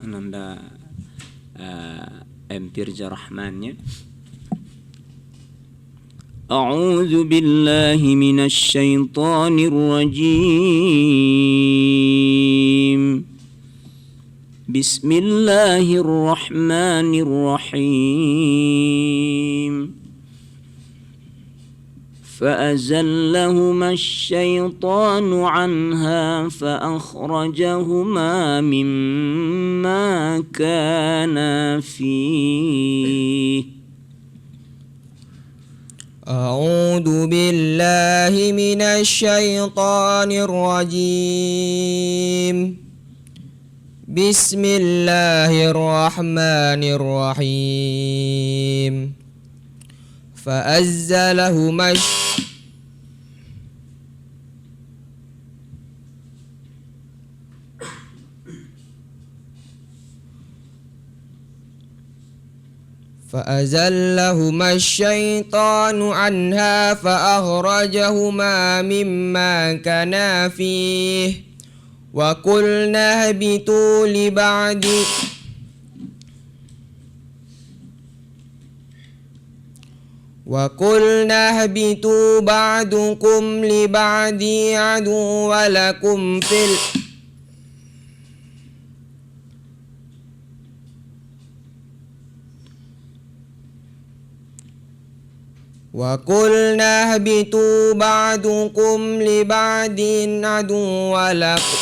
Ananda Empirja Rahmannya. A'udzu billahi minasy syaithanir rajim. Bismillahirrahmanirrahim. فأزلهما الشيطان عنها فأخرجهما مما كانا فيه. أعوذ بالله من الشيطان الرجيم. بسم الله الرحمن الرحيم. فأزلهما الشيطان عنها فأخرجهما مما كانا فيه وقلنا اهبطوا بعضكم لبعض عدو ولكم في وقلنا اهبطوا بعضكم لبعض عدو ولكم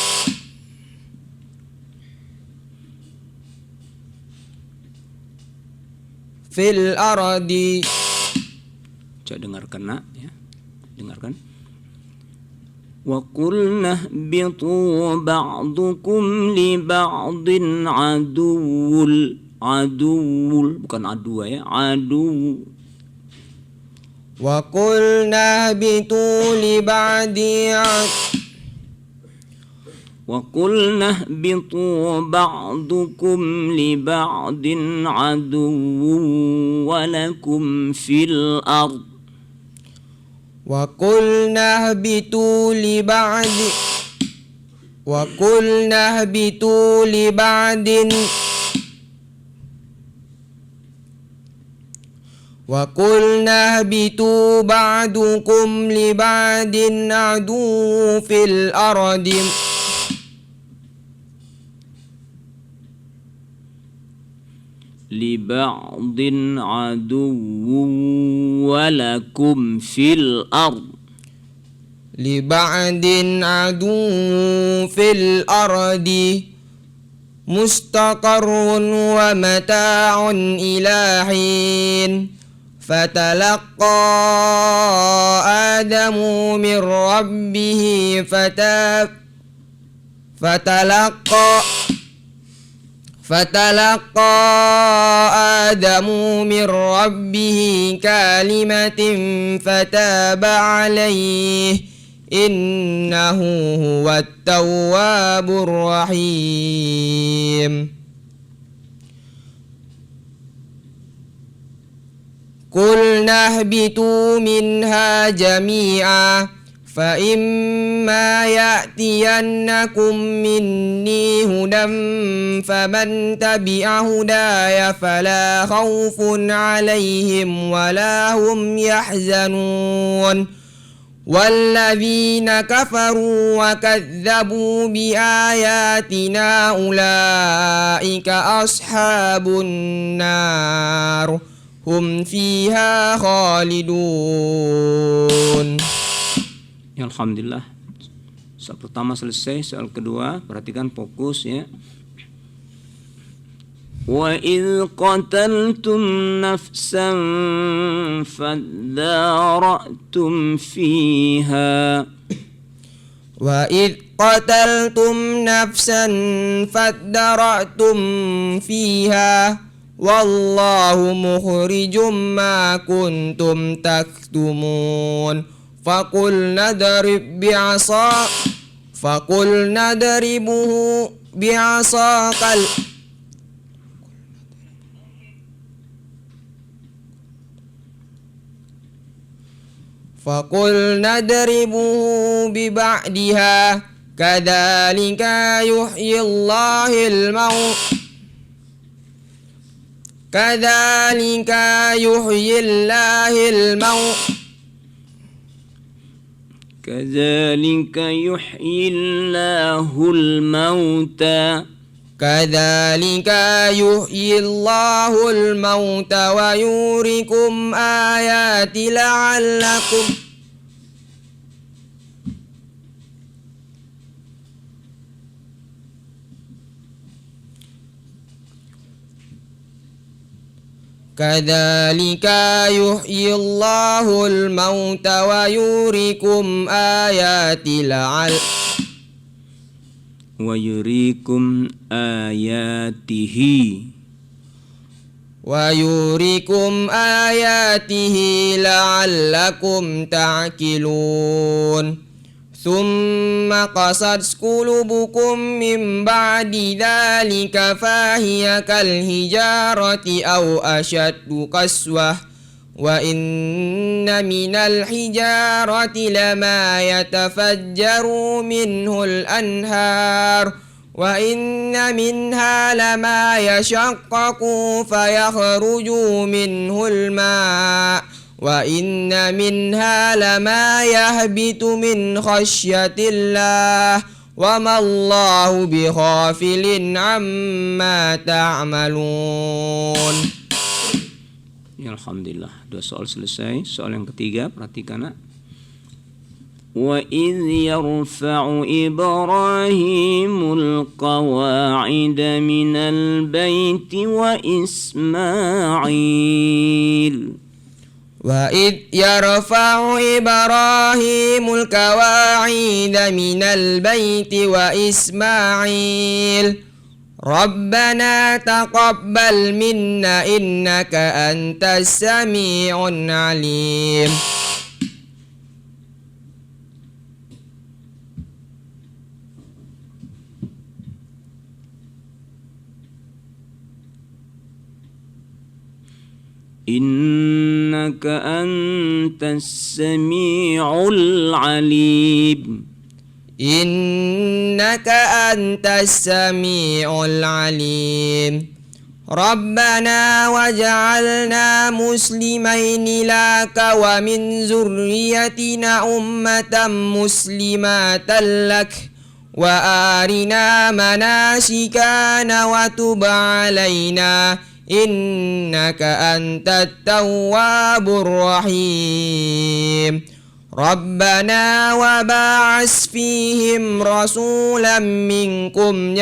في الأرض. Coba dengarkan nak ya. Dengarkan. Wa qulna ihbitu ba'dukum li ba'din aduwwul bukan adu ya, adu. Wa qulna ihbitu li ba'dukum li ba'din aduwwun wa lakum fil ard. وقلنا اهبطوا بعضكم لبعض عدو في الأرض لبعض عدو ولكم في الأرض. لبعض عدو في الأرض مستقر ومتاع إلى حين. فتلقى آدم من ربه كلمة فتاب عليه إنه هو التواب الرحيم. قلنا اهبطوا منها جميعا فإما يأتينكم مني هدى فمن تبع هداي فلا خوف عليهم ولا هم يحزنون. والذين كفروا وكذبوا بآياتنا أولئك أصحاب النار هم فيها خالدون. Alhamdulillah. Soal pertama selesai, soal kedua perhatikan fokus ya. Wa idh qataltum nafsan fadara'tum fiha. Wa idh qataltum nafsan fadara'tum fiha wallahu mukhrijum ma kuntum taktumun. فقلنا اضربوه ببعدها كذلك يحيي الله الموتى Kadzalika yuhyillahil maut Kadzalika yuhyillahul mauta Kadzalika yuhyillahul mauta wa yurikum ayati la'allakum Kadzalika yuhyillahul mauta wa yurikum ayati wa yurikum ayatihi la'allakum ta'qilun Thumma qasat qulubukum min ba'di dhalika fahiya kal hijarati aw ashaddu qaswah wa inna minal hijarati lama yatafajjaru minhul anhar wa inna minha lama yashaqqaqu fayakhruju minhul ma' wa inna minha lama yahbitu min khasyatillah wa ma Allahu bighafilin amma ta'malun. Ya, alhamdulillah, 2 soal selesai. Soal yang ketiga, perhatikan. Wa idh yarfa'u Ibrahimul qawa'ida minal baiti wa Ismail. Wa idh yarfa'u Ibrahimul qawa'ida minal baiti wa Ismail Rabbana taqabbal minna innaka antas sami'un alim. Innaka antas sami'ul alim. Innaka antas sami'ul alim. Rabbana waj'alna muslimaini laka wa min zurriyatina ummatan muslimatan lak wa arina manasikana wa tub alaina innaka antat tawwabur rahim. Rabbana wa ba'as fihim rasulan minkum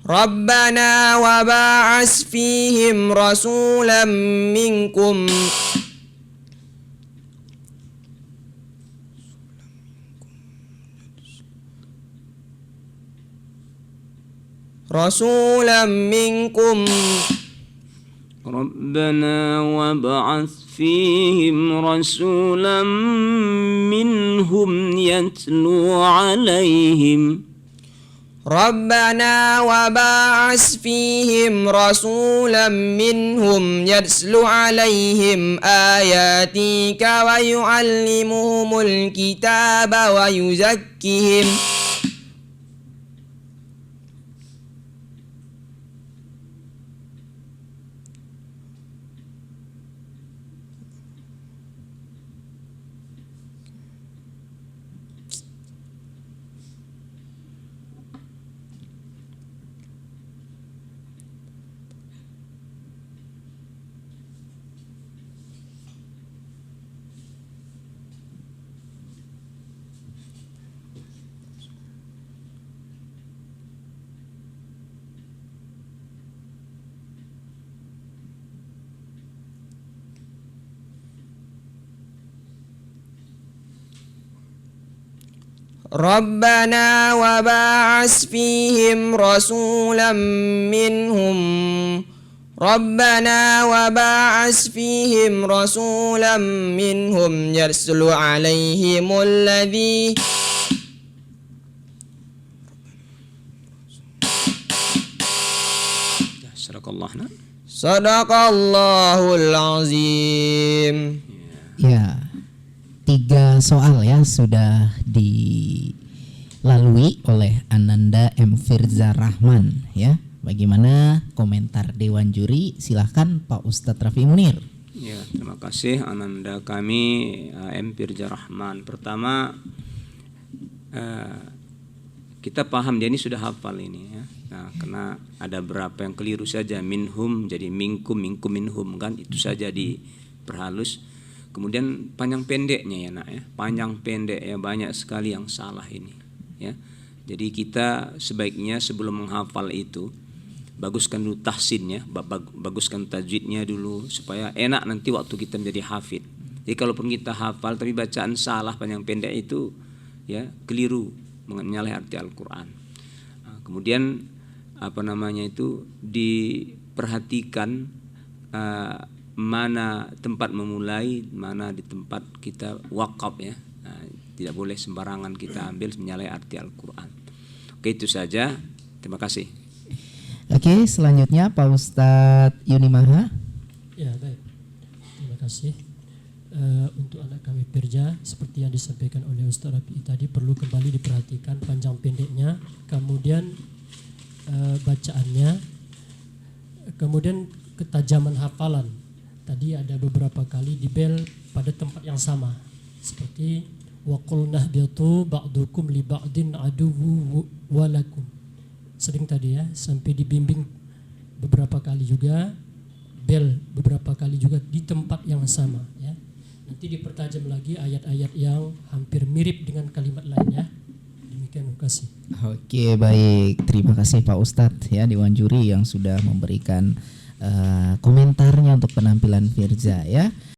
Rabbana wa ba'as fihim rasulan minkum Rabbana wa ba'ath fihim rasulan minhum yatlu alaihim Rabbana wa ba'as fihim rasulan minhum yatlu alaihim ayatika wa yu'allimuhumul kitaba wa yuzakkihim Rabbana wa ba'as fihim rasulan minhum Rabbana wa ba'as fihim rasulan minhum yatlu alaihimul ladzi Sadaqallahul azim. Ya, 3 soal ya sudah dilalui oleh Ananda M. Firza Rahman ya. Baik. bagaimana komentar Dewan Juri? Silahkan Pak Ustadz Rafi Munir. Ya, terima kasih Ananda kami M. Firja Rahman. Pertama, kita paham dia ini sudah hafal ini ya. Nah, karena ada berapa yang keliru saja, minhum jadi minkum, minkum minhum kan, itu saja diperhalus. Kemudian panjang pendeknya ya nak ya, panjang pendek ya, banyak sekali yang salah ini ya. Jadi kita sebaiknya sebelum menghafal itu baguskan dulu tahsinnya, baguskan tajwidnya dulu supaya enak nanti waktu kita menjadi hafid. Jadi kalaupun kita hafal tapi bacaan salah panjang pendek itu ya keliru, menyalahi arti Al-Qur'an. Nah, kemudian diperhatikan mana tempat memulai, mana di tempat kita wakaf ya. Nah, tidak boleh sembarangan kita ambil menyalahi arti Al-Qur'an. Oke, itu saja. Terima kasih. Oke, selanjutnya Pak Ustadz Yunimaha. Ya, baik. Terima kasih. Untuk anak kami Firja, seperti yang disampaikan oleh Ustaz Rafi tadi, perlu kembali diperhatikan panjang pendeknya, kemudian bacaannya, kemudian ketajaman hafalan. Tadi ada beberapa kali dibel pada tempat yang sama, seperti wa qul nahbitu ba'dukum li ba'din aduwwu walakum. Sering tadi ya, sampai dibimbing beberapa kali juga, bel beberapa kali juga di tempat yang sama ya. Nanti dipertajam lagi ayat-ayat yang hampir mirip dengan kalimat lainnya. Demikian, terima kasih. Oke, baik. Terima kasih Pak Ustadz ya, Dewan Juri yang sudah memberikan komentarnya untuk penampilan Firja ya.